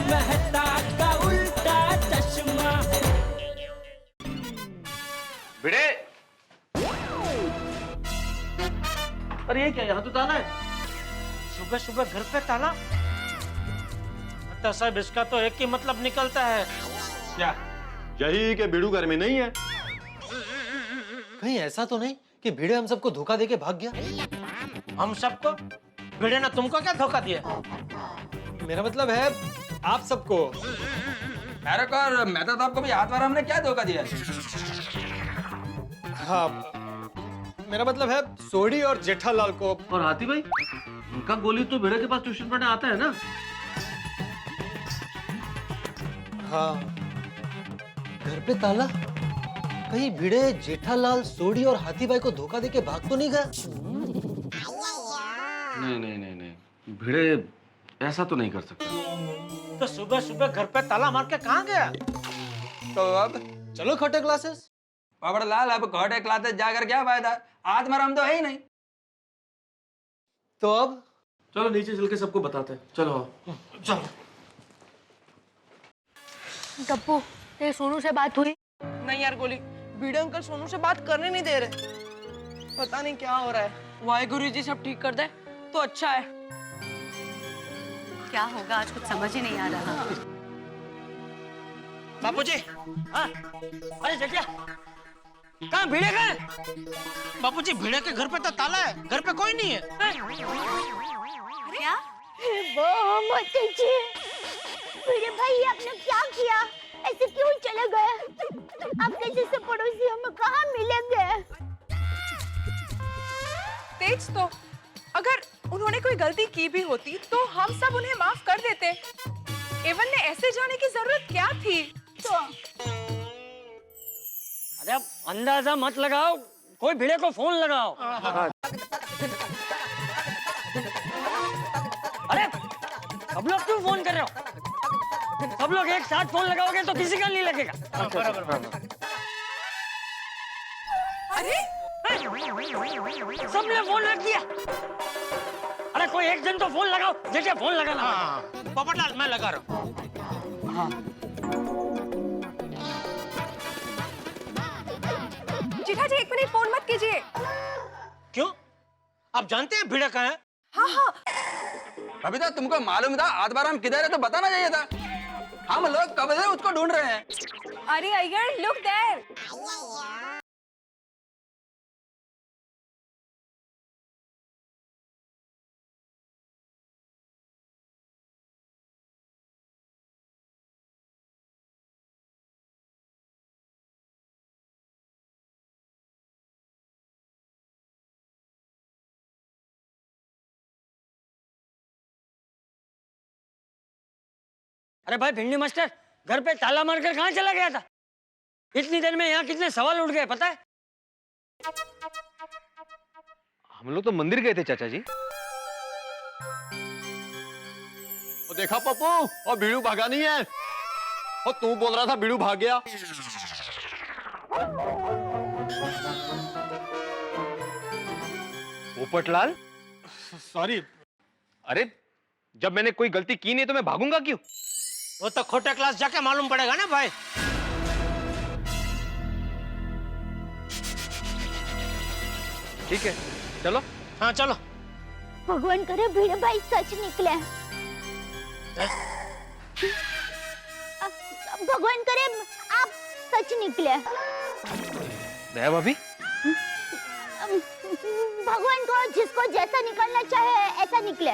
मेहता का उल्टा चश्मा। भिड़े, अरे ये क्या, यहाँ तो ताला है। सुबह सुबह घर पे ताला? तो साहब इसका तो एक ही मतलब निकलता है। क्या? यही कि भिड़ू घर में नहीं है। कहीं ऐसा तो नहीं कि भिड़े हम सबको धोखा देके भाग गया? हम सबको? भिड़े ने तुमको क्या धोखा दिया? मेरा मतलब है आप सबको। अरे कर मेहता साहब को भी हाथ मारा, हमने क्या धोखा दिया? हाँ, मेरा मतलब है सोडी और जेठालाल को। और हाथी भाई, उनका गोली तो भिड़े के पास ट्यूशन पढ़ने आता है ना। हाँ, घर पे ताला? कहीं भिड़े जेठालाल, सोडी और हाथी भाई को धोखा देके भाग तो नहीं गया? नहीं, भिड़े ऐसा तो नहीं कर सकता। तो सुबह सुबह घर पे ताला मार के कहाँ गया? तो अब चलो खोटे क्लासेस। बाबड़ लाल, अब घोड़े क्लासेस जाकर क्या फायदा? हाथ मारा हम तो है ही नहीं। तो अब चलो नीचे चल के सबको बताते हैं। चलो चलो। गप्पू, तेरे सोनू से बात हुई? नहीं यार गोली, भिड़े अंकल सोनू से बात करने नहीं दे रहे। पता नहीं क्या हो रहा है। वाहेगुरु जी सब ठीक कर दे तो अच्छा है। क्या होगा आज कुछ समझ ही नहीं आ रहा। बापूजी, हाँ, अरे जटिया, कहाँ भिड़े गए? बापूजी भिड़े के घर पे तो ताला है, घर पे कोई नहीं है। क्या? भिड़े भाई आपने क्या किया? ऐसे क्यों चले गए? आपके जैसे पड़ोसी हमें कहाँ मिलेंगे? तेज तो अगर उन्होंने कोई गलती की भी होती तो हम सब उन्हें माफ कर देते। एवन ने ऐसे जाने की जरूरत क्या थी? तो अरे अब अंदाजा मत लगाओ, कोई भिड़े को फोन लगाओ। अरे सब लोग क्यों फोन कर रहे हो? सब लोग एक साथ फोन लगाओगे तो किसी का नहीं लगेगा। अरे सबने फोन रख दिया। अरे कोई एक जन तो फोन लगाओ, जैसे फोन लगाना। पोपटलाल मैं लगा रहा हूँ। जीठा जी एक मिनट फोन मत कीजिए। क्यों? आप जानते हैं भिड़ा कहाँ है? हाँ। अभी तो तुमको मालूम था हाथ मारा हम किधर है तो बताना चाहिए था। हम लोग कब से उसको ढूंढ रहे हैं। अरे अय्यर लुक देयर। अरे भाई भिंडी मास्टर, घर पे ताला मारकर कहाँ चला गया था? इतनी देर में यहाँ कितने सवाल उठ गए पता है? हम लोग तो मंदिर गए थे चाचा जी। और देखा पप्पू, और भिड़ू भागा नहीं है। और तू बोल रहा था भिड़ू भाग गया। पोपटलाल, सॉरी। अरे जब मैंने कोई गलती की नहीं तो मैं भागूंगा क्यों? वो तो खोटे क्लास जाके मालूम पड़ेगा ना भाई। ठीक है चलो। हाँ चलो। भगवान करे भिड़े भाई सच निकले। भगवान करे आप सच निकले। दया भाभी, भगवान को जिसको जैसा निकलना चाहे ऐसा निकले।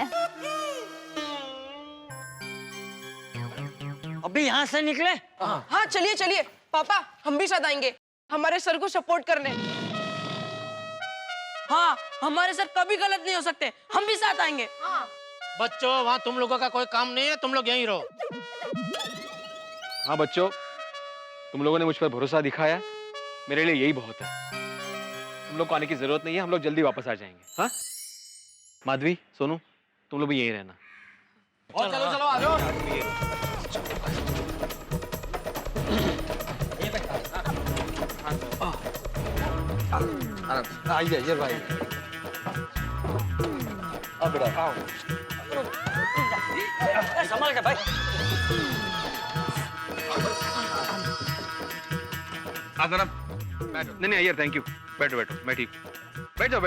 अभी यहाँ से निकले? हाँ चलिए चलिए पापा, हम भी साथ आएंगे हमारे सर को सपोर्ट करने। हाँ हमारे सर कभी गलत नहीं हो सकते, हम भी साथ आएंगे। बच्चों वहाँ तुम लोगों का कोई काम नहीं है, तुम लोग यहीं रहो। हाँ बच्चों, तुम लोगों ने मुझ पर भरोसा दिखाया, मेरे लिए यही बहुत है। तुम लोग को आने की जरूरत नहीं है, हम लोग जल्दी वापस आ जाएंगे। हाँ माधवी, सोनू, तुम लोग भी यहीं रहना। और चलो चलो आ जाओ। आइए भाई। अब बेटा आओ। भाई संभाल के भाई। आसमाराम बैठो। नहीं यार थैंक यू। बैठो बैठो मैं ठीक। बैठ जाओ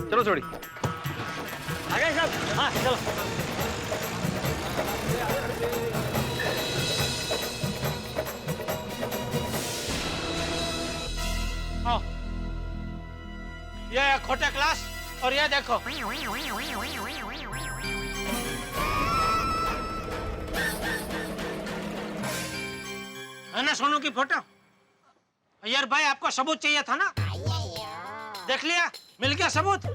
चलो छोड़ी। आ गए सब। हाँ चलो। आओ। ये है खोटे क्लास और ये देखो। है ना सोनू की फोटो? यार भाई आपको सबूत चाहिए था ना? देख लिया, मिल गया सबूत।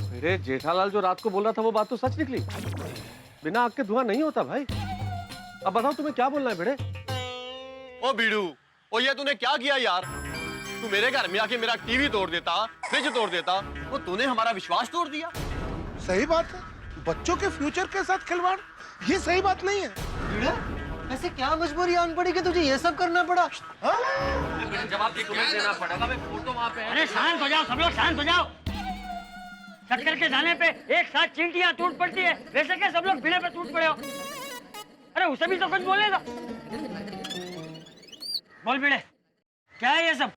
मेरे जेठालाल जो रात को बोल रहा था वो बात तो सच निकली। बिना आग के धुआं नहीं होता भाई। अब बताओ तुम्हें क्या बोलना है भिड़े? ओ बीड़ू, ओ ये तूने क्या किया यार? तू मेरे घर में आके मेरा टीवी तोड़ देता, फ्रिज तोड़ देता, वो तूने हमारा विश्वास तोड़ दिया। सही बात है, बच्चों के फ्यूचर के साथ खिलवाड़, ये सही बात नहीं है। ऐसे क्या मजबूरी आन पड़ी कि तुझे ये सब करना पड़ा? जवाब देना पड़ेगा। मैं फोटो वहां पे है। अरे शांत हो जाओ सब लोग, शांत हो जाओ। चक्कर के जाने पे एक साथ चींटियां टूट पड़ती है, वैसे क्या सब लोग भिड़े पे टूट पड़े हो? अरे उसे भी तो कुछ बोलने दो। बोल भिड़े, क्या है ये सब?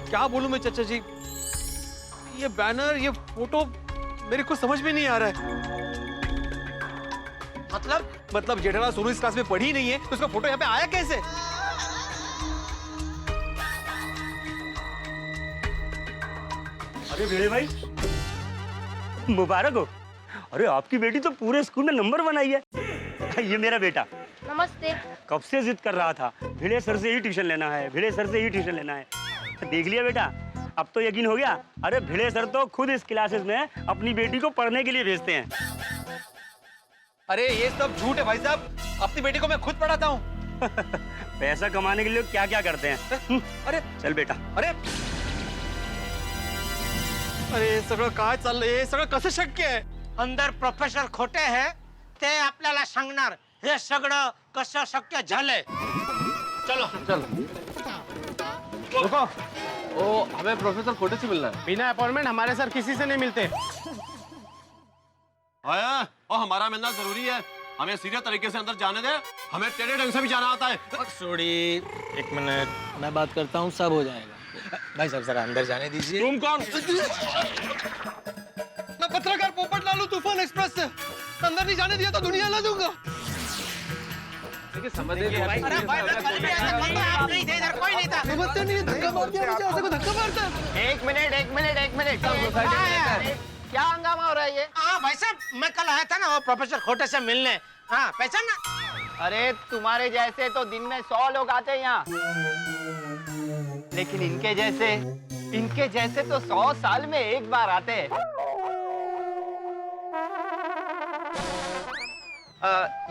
क्या बोलूं मैं चाचा जी? ये बैनर, ये फोटो मेरे को समझ में नहीं आ रहा है। मतलब जेठालाल सोनू इस क्लास में पढ़ी नहीं है तो उसका फोटो यहाँ पे आया कैसे? अरे भिड़े भाई, मुबारक हो। अरे आपकी बेटी तो पूरे स्कूल में नंबर 1 आई है। ये मेरा बेटा नमस्ते। कब से जिद कर रहा था, भिड़े सर से ही ट्यूशन लेना है, भिड़े सर से ही ट्यूशन लेना है। देख लिया बेटा, अब तो यकीन हो गया। अरे भिड़े सर तो खुद इस क्लासेस में अपनी बेटी को पढ़ने के लिए भेजते हैं। अरे ये सब झूठ है भाई साहब, अपनी बेटी को मैं खुद पढ़ाता हूँ। पैसा कमाने के लिए क्या क्या करते हैं। अरे चल बेटा। अरे अरे सगळं काय चाललंय? हे सगळं कसं शक्य आहे? अंदर प्रोफेसर खोटे हैं ते आपल्याला सांगणार हे सगळं कसं शक्य झालंय। चलो चलो रुको। ओ हमें प्रोफेसर खोटे से मिलना है। बिना अपॉइंटमेंट हमारे सर किसी से नहीं मिलते। आया, और हमारा मिलना जरूरी है। हमें सीधे तरीके से अंदर जाने दे, हमें टेढ़े ढंग से भी जाना आता है। सॉरी, एक मिनट, मैं बात करता हूँ, सब हो जाएगा। भाई साहब जरा अंदर जाने दीजिए। तुम कौन? मैं पत्रकार पोपटलाल हूँ, तूफान एक्सप्रेस से। अंदर नहीं जाने दिया तो दुनिया ला दूंगा। समझिए अरे भाई मैं कल भी ऐसा करता, आप नहीं थे इधर, कोई नहीं था। समझते नहीं, धक्का मार दिया मुझे, ऐसे को धक्का मारता है। एक मिनट क्या हंगामा हो रहा है ये? हाँ भाई साहब, मैं कल आया था ना वो प्रोफेसर खोटे से मिलने। हाँ पहचान ना? अरे तुम्हारे जैसे तो दिन में 100 लोग आते हैं यहाँ, लेकिन इनके जैसे तो 100 साल में एक बार आते हैं।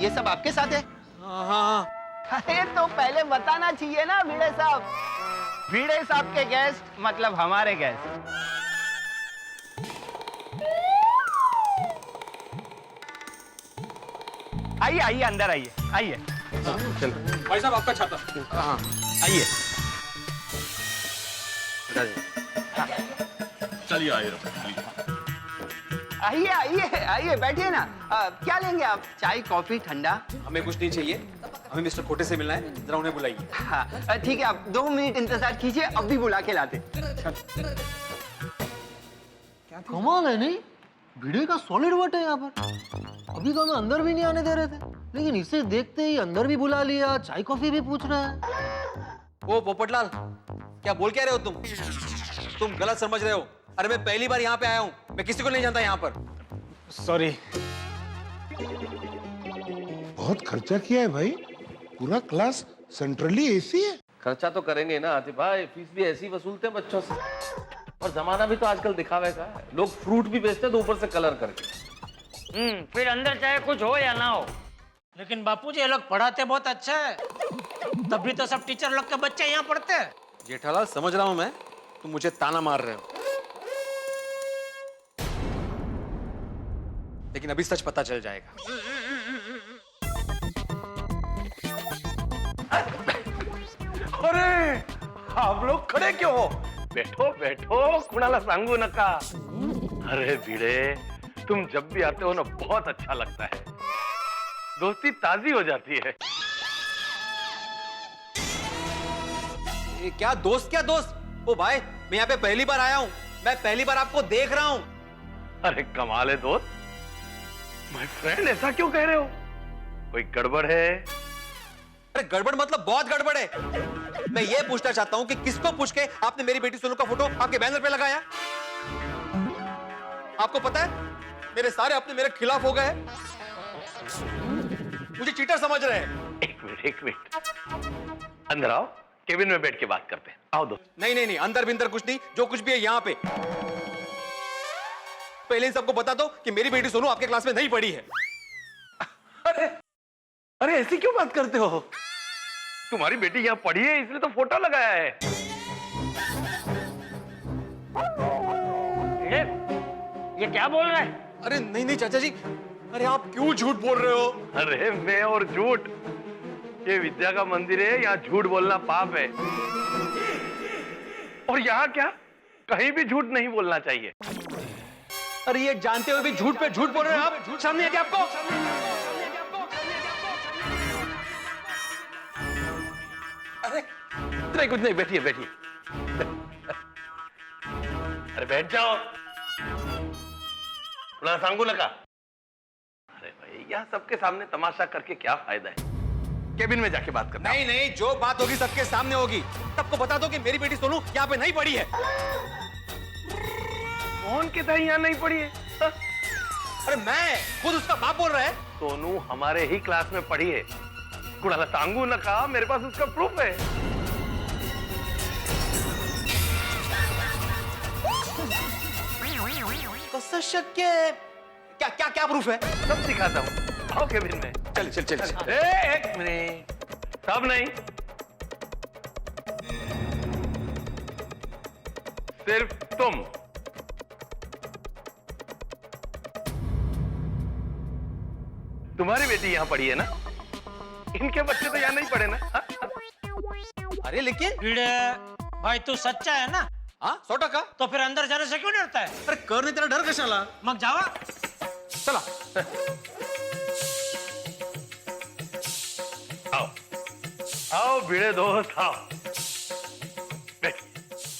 ये सब आपके साथ है? हाँ। अरे तो पहले बताना चाहिए ना भिड़े साहब। भिड़े साहब के गेस्ट मतलब हमारे गेस्ट। आइए अंदर आइए। भाई साहब आपका छाता। हाँ आइए। चलिए आइए बैठिए ना। क्या लेंगे आप? चाय, कॉफी, ठंडा? हमें कुछ नहीं चाहिए, हमें मिस्टर खोटे से मिलना है। जरा उन्हें बुलाइए। हाँ ठीक है, आप 2 मिनट इंतजार कीजिए, अभी बुला के लाते। कमाल है नहीं, भिड़े का सॉलिड वर्ड है यहाँ पर। अभी तो हमें अंदर भी नहीं आने दे रहे थे, लेकिन इसे देखते ही अंदर भी बुला लिया, चाय कॉफी भी पूछ रहा है। ओ पोपटलाल, क्या बोल क्या रहे हो तुम गलत समझ रहे हो। अरे मैं पहली बार यहाँ पे आया हूँ, मैं किसी को नहीं जानता यहाँ पर। सॉरी। बहुत खर्चा किया है भाई, पूरा क्लास सेंट्रली एसी है। खर्चा तो करेंगे ना आतिफ भाई, फीस भी ऐसी वसूलते हैं बच्चों से। और जमाना भी तो आजकल दिखावे का है, लोग फ्रूट भी बेचते हैं तो ऊपर से कलर करके। फिर अंदर चाहे कुछ हो या ना हो, लेकिन बापूजी ये लोग पढ़ाते बहुत अच्छा है, तभी तो सब टीचर लोग के बच्चे यहाँ पढ़ते हैं। जेठालाल समझ रहा हूँ मैं, तुम मुझे ताना मार रहे हो, लेकिन अभी सच पता चल जाएगा। आप लोग खड़े क्यों हो? बैठो बैठो, कुणाला सांगू नका। अरे भिड़े, तुम जब भी आते हो ना बहुत अच्छा लगता है, दोस्ती ताजी हो जाती है। क्या दोस्त? ओ भाई, मैं यहाँ पे पहली बार आया हूँ, मैं पहली बार आपको देख रहा हूँ। अरे कमाल है दोस्त, माय फ्रेंड, ऐसा क्यों कह रहे हो? कोई गड़बड़ है? अरे गड़बड़ मतलब बहुत गड़बड़ है। मैं ये पूछना चाहता हूँ कि किसको पूछ के आपने मेरी बेटी सोनू का फोटो आपके बैनर पे लगाया? आपको पता है मेरे सारे अपने मेरे खिलाफ हो गए, मुझे चीटर समझ रहे हैं। एक मिनट, अंदर आओ, केबिन में बैठ के बात करते हैं। आओ दोस्त। नहीं, अंदर बिंदर कुछ नहीं, जो कुछ भी है यहाँ पे पहले ही सबको बता दो कि मेरी बेटी सोनू आपके क्लास में नहीं पढ़ी है। अरे ऐसी क्यों बात करते हो? तुम्हारी बेटी यहाँ पढ़ी है इसलिए तो फोटो लगाया है। ये क्या बोल रहा है? अरे नहीं चाचा जी, अरे आप क्यों झूठ बोल रहे हो? अरे मैं और झूठ, ये विद्या का मंदिर है, यहाँ झूठ बोलना पाप है। और यहाँ क्या, कहीं भी झूठ नहीं बोलना चाहिए। अरे ये जानते हुए भी झूठ पे झूठ बोल रहे हैं आप। झूठ सामने है क्या आपको? नहीं कुछ नहीं, बैठिए। अरे बैठ जाओ, थोड़ा सांगू नका। अरे भाई, यहाँ सबके सामने तमाशा करके क्या फायदा है? केबिन में जाके बात करना। नहीं, जो बात होगी सबके सामने होगी। सबको बता दो कि मेरी बेटी सोनू यहाँ पे नहीं पढ़ी है। कौन कहता है यहाँ नहीं पढ़ी है? हा? अरे मैं खुद उसका बाप बोल रहा है। सोनू हमारे ही क्लास में पढ़ी है, कुणाला सांगू नका, मेरे पास उसका प्रूफ है। कसं शक्य है? क्या प्रूफ है? सब दिखाता हूँ, आओ केबिन में। चल। एक मिनट, सब नहीं, सिर्फ तुम। तुम्हारी बेटी यहाँ पढ़ी है ना? इनके बच्चे तो यहाँ नहीं पढ़े ना? हा? अरे लेकिन भिड़े भाई तू सच्चा है ना? हाँ 100%। तो फिर अंदर जाने से क्यों डरता है? अरे करने तेरा डर कशाला? मग जावा। चला। आओ भिड़े दोस्त, आओ बैठिए।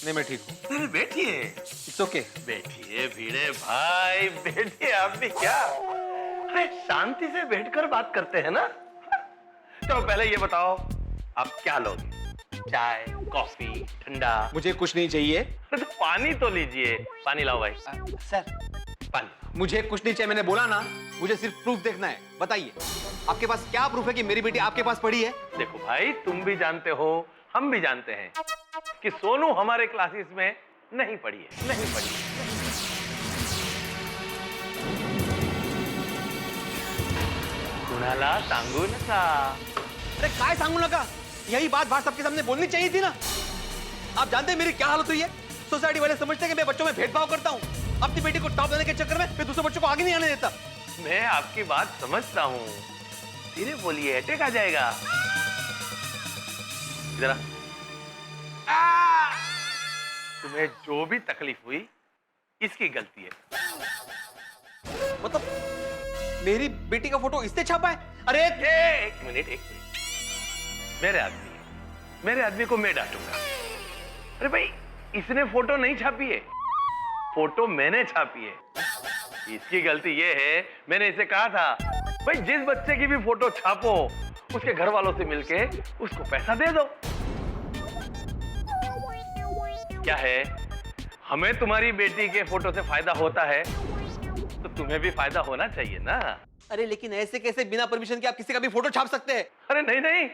नहीं मैं ठीक हूँ। अरे बैठिए, इट्स ओके। बैठिए भिड़े भाई, बैठिए। आप भी क्या, अरे शांति से बैठकर बात करते हैं ना। तो पहले ये बताओ, आप क्या लोगे? चाय, कॉफी, ठंडा? मुझे कुछ नहीं चाहिए। अरे तो पानी तो लीजिए। पानी लाओ भाई। सर पानी। मुझे कुछ नहीं चाहिए, मैंने बोला ना। मुझे सिर्फ प्रूफ देखना है। बताइए आपके पास क्या प्रूफ है कि मेरी बेटी आपके पास पढ़ी है? देखो भाई, तुम भी जानते हो, हम भी जानते हैं कि सोनू हमारे क्लासेस में नहीं पढ़ी है, नहीं पढ़ी है। कुणाला सांगू नका। अरे काय सांगू नका, यही बात बाहर सबके सामने बोलनी चाहिए थी ना। आप जानते हैं मेरी क्या हालत हुई है? सोसाइटी वाले समझते हैं कि मैं बच्चों में भेदभाव करता हूँ। अपनी बेटी को टॉप देने के चक्कर में मैं दूसरे बच्चों को आगे नहीं आने देता। मैं आपकी बात समझता हूँ, धीरे बोलिए, अटैक आ जाएगा। जरा तुम्हें जो भी तकलीफ हुई इसकी गलती है। मतलब मेरी बेटी का फोटो इसने छापा है? अरे एक मिनट, मेरे आदमी को मैं डांटूंगा। अरे भाई, इसने फोटो नहीं छापी है, फोटो मैंने छापी है। इसकी गलती ये है, मैंने इसे कहा था भाई जिस बच्चे की भी फोटो छापो उसके घर वालों से मिलके उसको पैसा दे दो। क्या है, हमें तुम्हारी बेटी के फोटो से फायदा होता है तो तुम्हें भी फायदा होना चाहिए ना। अरे लेकिन ऐसे कैसे बिना परमिशन के आप किसी का भी फोटो छाप सकते हैं? अरे नहीं,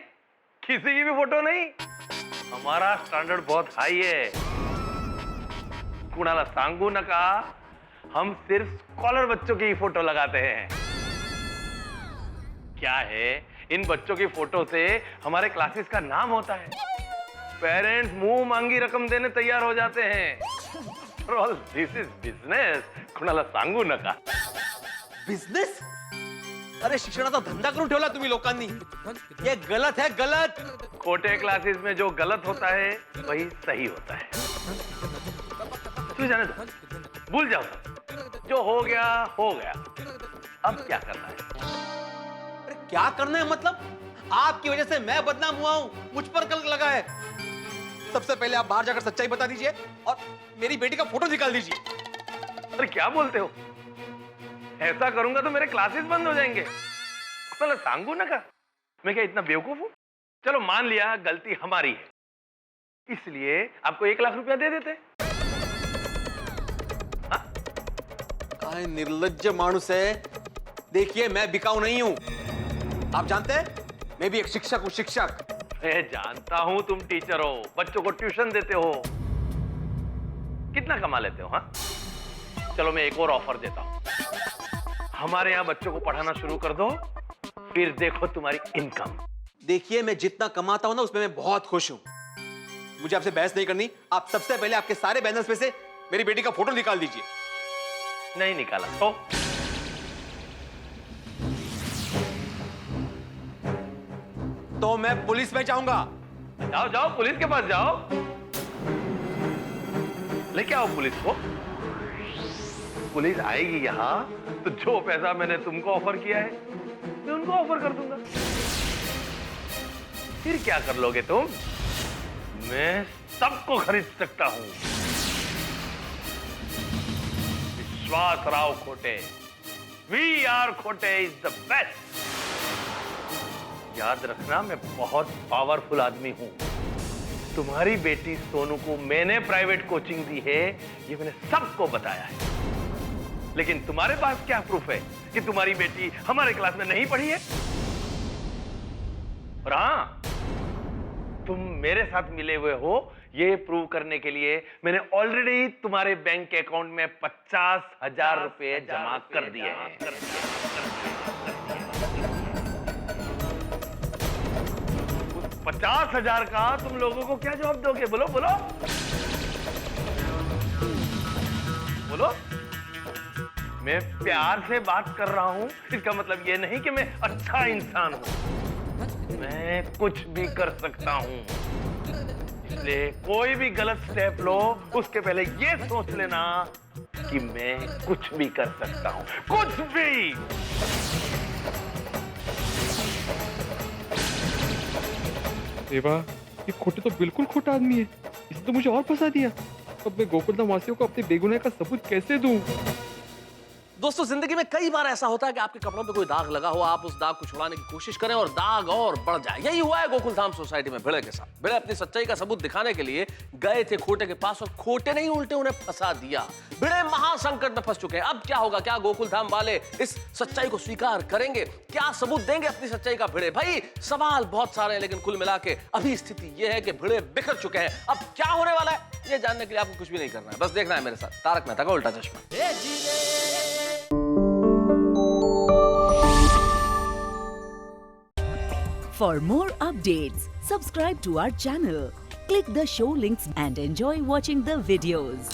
किसी की भी फोटो नहीं, हमारा स्टैंडर्ड बहुत हाई है। कुणाला सांगू नका, हम सिर्फ स्कॉलर बच्चों की फोटो लगाते हैं। क्या है, इन बच्चों की फोटो से हमारे क्लासेस का नाम होता है। पेरेंट्स मुंह मांगी रकम देने तैयार हो जाते हैं। दिस इज बिजनेस, कुणाला सांगू नका। बिजनेस? अरे शिक्षणाचा धंदा करून ठेवला तुम्ही लोकांनी. ये गलत है, गलत. खोटे क्लासेस में जो गलत होता है वही सही होता है. तू जाने दो, भूल जाओ. जो हो गया अब क्या करना है? अरे क्या करना है मतलब? आपकी वजह से मैं बदनाम हुआ हूं, मुझ पर कलंक लगा है. सबसे पहले आप बाहर जाकर सच्चाई बता दीजिए और मेरी बेटी का फोटो निकाल दीजिए. अरे क्या बोलते हो? ऐसा करूंगा तो मेरे क्लासेस बंद हो जाएंगे. चलो सांगू ना का, मैं क्या इतना बेवकूफ हूं? चलो मान लिया गलती हमारी है, इसलिए आपको 1 लाख रुपया दे देते. काय निर्लज्ज मानुस है. देखिए मैं बिकाऊ नहीं हूं. आप जानते हैं मैं भी एक शिक्षक हूं, शिक्षक. मैं जानता हूं तुम टीचर हो, बच्चों को ट्यूशन देते हो. कितना कमा लेते हो? हाँ, चलो मैं एक और ऑफर देता हूं. हमारे यहाँ बच्चों को पढ़ाना शुरू कर दो, फिर देखो तुम्हारी इनकम. देखिए मैं जितना कमाता हूं ना उसमें मैं बहुत खुश हूं. मुझे आपसे बहस नहीं करनी. आप सबसे पहले आपके सारे बैलेंस में से मेरी बेटी का फोटो निकाल दीजिए. नहीं निकाला तो मैं पुलिस में जाऊंगा. जाओ जाओ, पुलिस के पास जाओ, लेके आओ पुलिस को. पुलिस आएगी यहाँ तो जो पैसा मैंने तुमको ऑफर किया है मैं उनको ऑफर कर दूंगा. फिर क्या कर लोगे तुम? मैं सबको खरीद सकता हूं. विश्वास राव खोटे, वी आर खोटे इज द बेस्ट. याद रखना मैं बहुत पावरफुल आदमी हूं. तुम्हारी बेटी सोनू को मैंने प्राइवेट कोचिंग दी है, ये मैंने सबको बताया है. लेकिन तुम्हारे पास क्या प्रूफ है कि तुम्हारी बेटी हमारे क्लास में नहीं पढ़ी है? और हां, तुम मेरे साथ मिले हुए हो ये प्रूव करने के लिए मैंने ऑलरेडी तुम्हारे बैंक के अकाउंट में 50,000 रुपए जमा कर दिए हैं. 50,000 का तुम लोगों को क्या जवाब दोगे? बोलो बोलो बोलो. मैं प्यार से बात कर रहा हूं, इसका मतलब यह नहीं कि मैं अच्छा इंसान हूं. मैं कुछ भी कर सकता हूं. इसलिए कोई भी गलत स्टेप लो उसके पहले यह सोच लेना कि मैं कुछ भी कर सकता हूं. कुछ भी. देवा, ये खोटे तो बिल्कुल खोटा आदमी है. इसने तो मुझे और फंसा दिया. अब मैं गोकुलधाम वासियों को अपने बेगुनाह का सबूत कैसे दूं? दोस्तों जिंदगी में कई बार ऐसा होता है कि आपके कपड़ों पे कोई दाग लगा हो, आप उस दाग को छुड़ाने की कोशिश करें और दाग और बढ़ जाए. यही हुआ है गोकुलधाम सोसाइटी में भिड़े के साथ. भिड़े अपनी सच्चाई का सबूत दिखाने के लिए गए थे खोटे के पास और खोटे नहीं उल्टे उन्हें फंसा दिया. भिड़े महासंकट में फंस चुके हैं. अब क्या होगा? क्या गोकुलधाम वाले इस सच्चाई को स्वीकार करेंगे? क्या सबूत देंगे अपनी सच्चाई का? भिड़े भाई सवाल बहुत सारे हैं, लेकिन कुल मिला के अभी स्थिति यह है कि भिड़े बिखर चुके हैं. अब क्या होने वाला है ये जानने के लिए आपको कुछ भी नहीं करना है, बस देखना है मेरे साथ तारक मेहता का उल्टा चश्मा. For more updates, subscribe to our channel, click the show links and enjoy watching the videos.